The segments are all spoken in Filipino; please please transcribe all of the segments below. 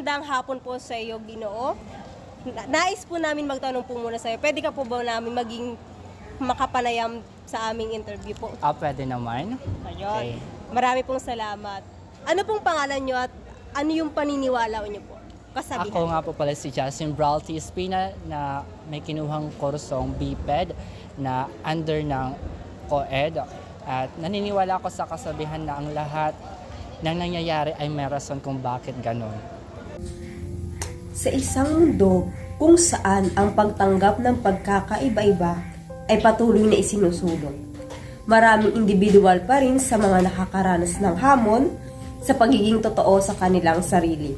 Magandang hapon po sa iyo, Ginoo. Nais po namin magtanong po muna sa iyo. Pwede ka po ba namin maging makapanayam sa aming interview po? Pwede naman. Ayun. Okay. Marami pong salamat. Ano pong pangalan nyo at ano yung paniniwala nyo po? Kasabihan. Ako nga po pala si Justin Bralty Espina na may kinuhang kursong BPED na under ng COED. At naniniwala ako sa kasabihan na ang lahat ng nangyayari ay may rason kung bakit ganon. Sa isang mundo kung saan ang pagtanggap ng pagkakaiba-iba ay patuloy na isinusulong, maraming individual pa rin sa mga nakakaranas ng hamon sa pagiging totoo sa kanilang sarili.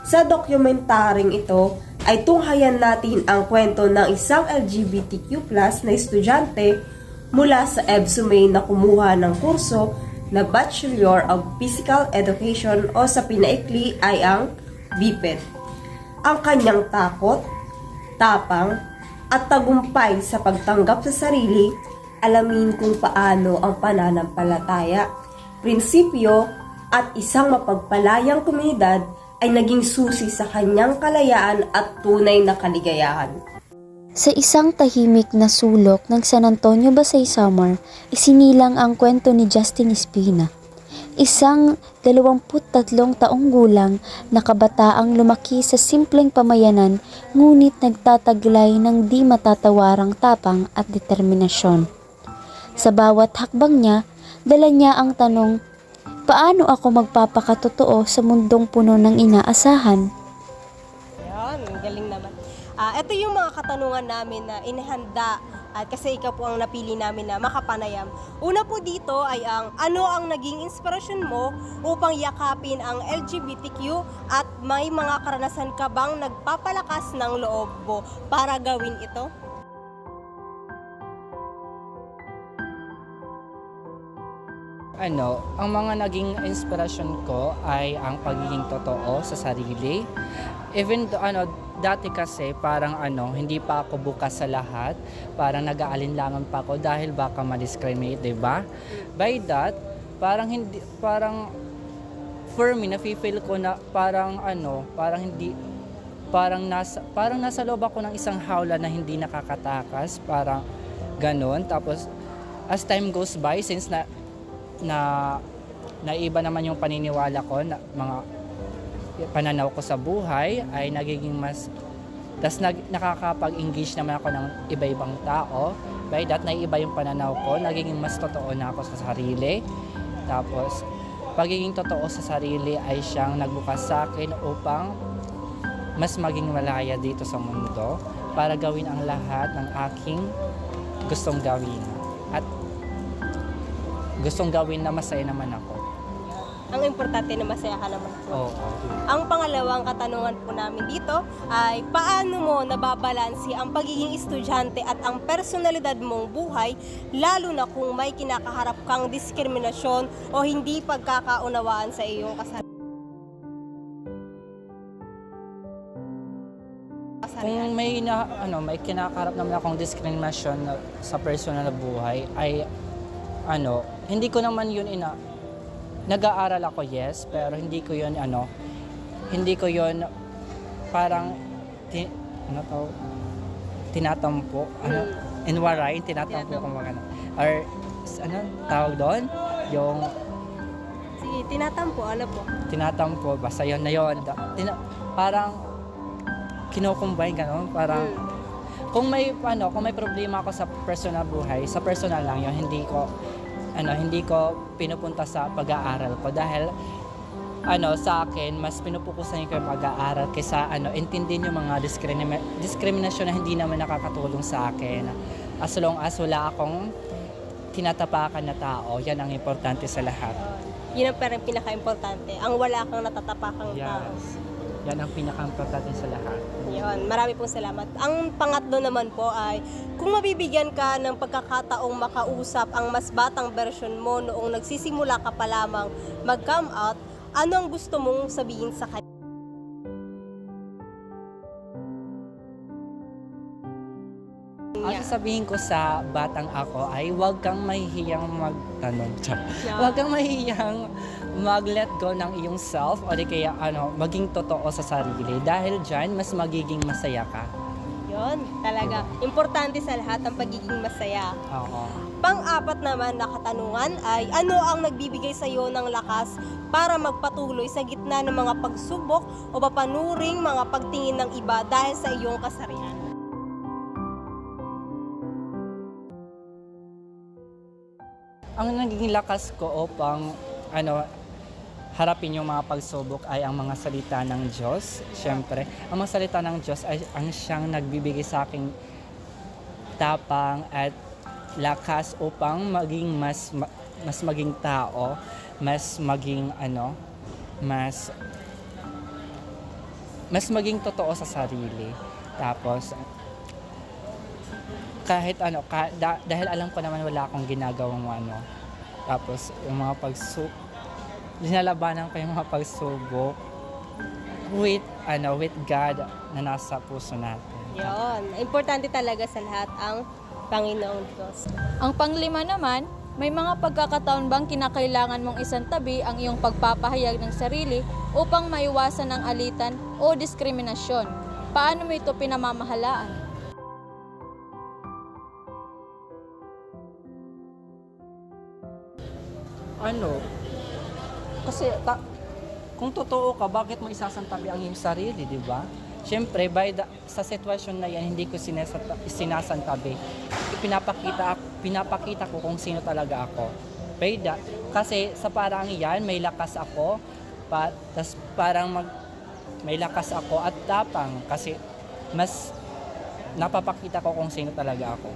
Sa dokumentaryong ito ay tunghayan natin ang kwento ng isang LGBTQ+ na estudyante mula sa EBSUMAY na kumuha ng kurso na Bachelor of Physical Education o sa pinaikli ay ang BPED. Ang kanyang takot, tapang, at tagumpay sa pagtanggap sa sarili, alamin kung paano ang pananampalataya, prinsipyo, at isang mapagpalayang komunidad ay naging susi sa kanyang kalayaan at tunay na kaligayahan. Sa isang tahimik na sulok ng San Antonio, Basay, Samar, isinilang ang kwento ni Justin Espina. Isang 23 taong gulang na kabataang lumaki sa simpleng pamayanan ngunit nagtataglay ng di matatawarang tapang at determinasyon. Sa bawat hakbang niya, dala niya ang tanong, paano ako magpapakatotoo sa mundong puno ng inaasahan? Ayan, galing naman. Ito yung mga katanungan namin na inihanda at kasi ikaw po ang napili namin na makapanayam. Una po dito ay ano ang naging inspirasyon mo upang yakapin ang LGBTQ at may mga karanasan ka bang nagpapalakas ng loob mo para gawin ito? Ang mga naging inspirasyon ko ay ang pagiging totoo sa sarili. Even dati kasi parang hindi pa ako bukas sa lahat, parang nag-aalinlangan pa ako dahil baka ma-discriminate, 'di ba? By that, parang for me nafi-feel ko na parang nasa loob ako ng isang hawla na hindi nakakatakas, parang ganon. Tapos as time goes by, since naiba naman yung paniniwala ko na mga pananaw ko sa buhay ay nagiging mas nakakapag-engage naman ako ng iba-ibang tao. By that, naiiba yung pananaw ko, nagiging mas totoo na ako sa sarili. Tapos pagiging totoo sa sarili ay siyang nagbukas sa akin upang mas maging malaya dito sa mundo para gawin ang lahat ng aking gustong gawin. At gustong gawin na masaya naman ako. Ang importante na masaya ka naman po. Oo. Ang pangalawang katanungan po namin dito ay paano mo nababalansi ang pagiging estudyante at ang personalidad mong buhay lalo na kung may kinakaharap kang diskriminasyon o hindi pagkakaunawaan sa iyong kasarian? Kung may kinakaharap naman akong diskriminasyon sa personal na buhay ay hindi ko naman yun nag-aaral ako, yes, pero hindi ko yun parang tinatampo, inwaray, tinatampo kung magana. Or tawag doon? Yung Sige, tinatampo, ano po? tinatampo, basta yun na yun. Parang kinukumbay, gano'n, parang kung may problema ako sa personal buhay, sa personal lang yun, hindi ko pinupunta sa pag-aaral ko dahil sa akin mas pinupukusan ko yung pag-aaral kaysa intindihin yung mga diskriminasyon na hindi naman nakakatulong sa akin. As long as wala akong tinatapakan na tao, yan ang importante sa lahat. Yun ang parang pinaka-importante, ang wala kang natatapakang tao. Yes. Yan ang pinaka-importante sa lahat. Yun, marami pong salamat. Ang pangatlo naman po ay, kung mabibigyan ka ng pagkakataong makausap ang mas batang version mo noong nagsisimula ka pa lamang mag-come out, ano ang gusto mong sabihin sa kanya? sasabihin ko sa batang ako ay huwag kang mahihiyang magtanong. Huwag kang mahihiyang mag-let go ng iyong self o di kaya maging totoo sa sarili. Dahil dyan, mas magiging masaya ka. Yun, talaga. Importante sa lahat ang pagiging masaya. Oo. Pang-apat naman na katanungan ay ano ang nagbibigay sa iyo ng lakas para magpatuloy sa gitna ng mga pagsubok o papanuring mga pagtingin ng iba dahil sa iyong kasarian? Ang nagiging lakas ko upang harapin yung mga pagsubok ay ang mga salita ng Diyos. Siyempre, ang mga salita ng Diyos ay ang siyang nagbibigay sa aking tapang at lakas upang maging mas maging tao, mas maging mas maging totoo sa sarili. Tapos kahit dahil alam ko naman wala akong ginagawang tapos yung mga linalabanan ko yung mga pagsubok with God na nasa puso natin. Yun, importante talaga sa lahat ang Panginoong Diyos. Ang panglima naman, may mga pagkakataon bang kinakailangan mong isang tabi ang iyong pagpapahayag ng sarili upang maiwasan ang alitan o diskriminasyon? Paano mo ito pinamamahalaan? Kasi kung totoo ka, bakit mo isasantabi ang iyong sarili, di ba? Siyempre, sa sitwasyon na yan, hindi ko sinasantabi. Pinapakita ko kung sino talaga ako. Kasi sa parang yan, may lakas ako, tas parang may lakas ako at tapang kasi mas napapakita ko kung sino talaga ako.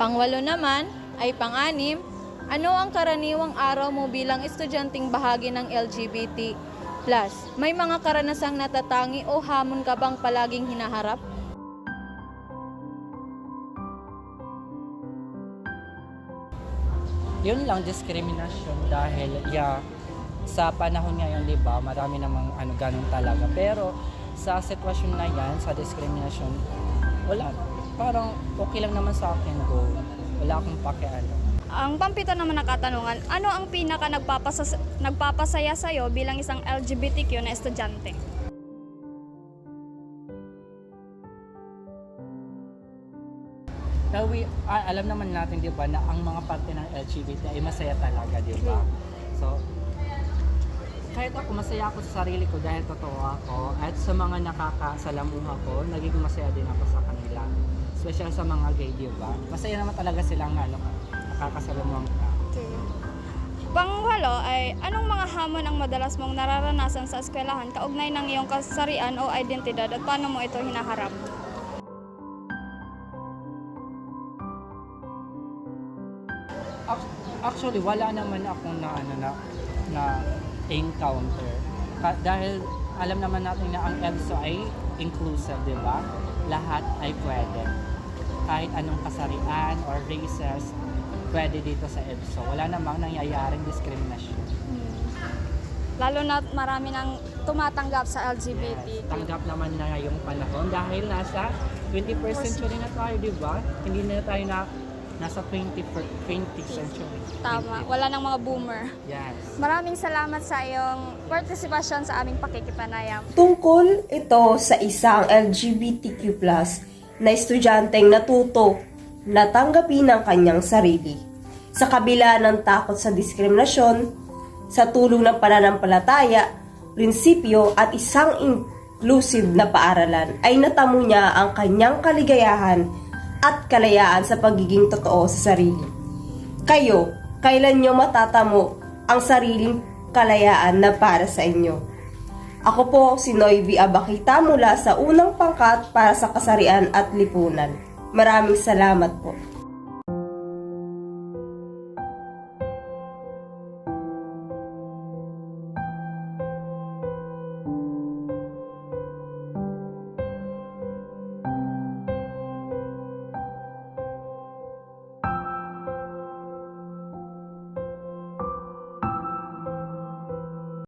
Pangwalo naman ay pang-anim, ano ang karaniwang araw mo bilang estudyanteng bahagi ng LGBT+? May mga karanasang natatangi o hamon ka bang palaging hinaharap? Yun lang, diskriminasyon dahil sa panahon ngayon, di ba, marami namang ganun talaga. Pero sa sitwasyon na yan, sa diskriminasyon, wala. Parang okay lang naman sa akin, go. Wala akong pakialam. Ang pampito naman na katanungan, ano ang pinaka nagpapasaya sa'yo bilang isang LGBTQ na estudyante? Alam naman natin, di ba, na ang mga parte ng LGBT ay masaya talaga, di ba? So, kahit ako, masaya ako sa sarili ko dahil totoo ako. At sa mga nakakasalamuha ko, nagiging masaya din ako sa kanila. Especially sa mga gay, di ba? Masaya naman talaga silang nakakasalamuha ka. Pangwalo ay, anong mga hamon ang madalas mong nararanasan sa eskwelahan kaugnay ng iyong kasarian o identidad at paano mo ito hinaharap? Actually, wala naman akong na encounter. Dahil alam naman natin na ang EBSO ay inclusive, di ba? Lahat ay pwede. Kahit anong kasarian or races, pwede dito sa EBSO. Wala namang nangyayaring diskriminasyon. Lalo na marami nang tumatanggap sa LGBT. Yes, tanggap naman na ngayong panahon dahil nasa 21st century na tayo, di ba? Hindi na tayo nasa 20th century. Tama, wala nang mga boomer. Yes. Maraming salamat sa iyong partisipasyon sa aming pakikipanayam. Tungkol ito sa isang LGBTQ+ na estudyanteng natuto na tanggapin ang kanyang sarili. Sa kabila ng takot sa diskriminasyon, sa tulong ng pananampalataya, prinsipyo at isang inclusive na paaralan, ay natamo niya ang kanyang kaligayahan at kalayaan sa pagiging totoo sa sarili. Kayo, kailan nyo matatamo ang sariling kalayaan na para sa inyo? Ako po si Noyvi Abakita mula sa unang pangkat para sa kasarian at lipunan. Maraming salamat po.